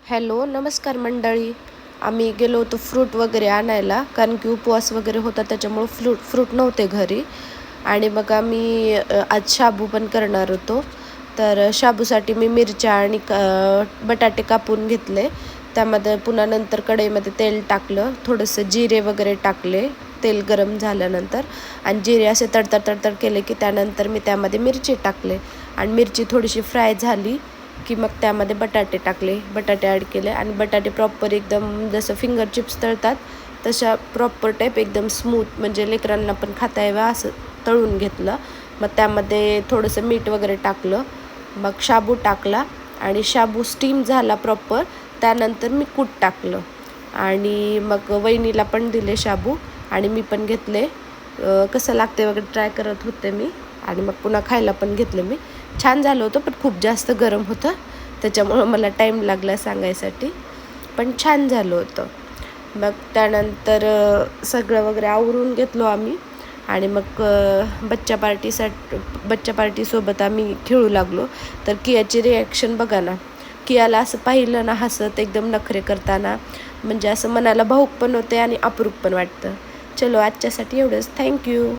Hello, नमस्कार मंडळी. आम्ही गेलो होतो फ्रूट वगैरे आणायला, कारण की उपवास वगैरे होता त्याच्यामुळं फ्रूट नव्हते घरी. आणि मग आम्ही आज शाबू पण करणार होतो. तर शाबूसाठी मी मिरच्या आणि बटाटे कापून घेतले. त्यामध्ये पुन्हा नंतर कढईमध्ये तेल टाकलं, थोडंसं जिरे वगैरे टाकले तेल गरम झाल्यानंतर. आणि जिरे असे तडतड तडतड केले की त्यानंतर मी त्यामध्ये मिरची टाकले. आणि मिरची थोडीशी फ्राय झाली की मग त्यामध्ये बटाटे टाकले, बटाटे ॲड केले. आणि बटाटे प्रॉपर एकदम जसं फिंगर चिप्स तळतात तशा प्रॉपर टाईप एकदम स्मूथ, म्हणजे लेकरांना पण खाता यावं असं तळून घेतलं. मग त्यामध्ये थोडंसं मीठ वगैरे टाकलं. मग शाबू टाकला आणि शाबू स्टीम झाला प्रॉपर. त्यानंतर मी कूट टाकलं आणि मग वहिनीला पण दिले शाबू आणि मी पण घेतले. कसं लागते वगैरे ट्राय करत होते मी आणि मग पुन्हा खायला पण घेतलं मी. छान झालं होतं, पण खूप जास्त गरम होतं त्याच्यामुळं मला टाईम लागला सांगायसाठी, पण छान झालं होतं. मग त्यानंतर सगळं वगैरे आवरून घेतलो आम्ही आणि मग बच्चा पार्टीसोबत आम्ही खेळू लागलो. तर कियाची रिॲक्शन बघा ना, कियाला असं पाहिलं ना हसत एकदम नखरे करताना, म्हणजे असं मनाला भावूक पण होते आणि अप्रूप पण वाटतं. चलो, आजच्यासाठी एवढंच. थँक्यू.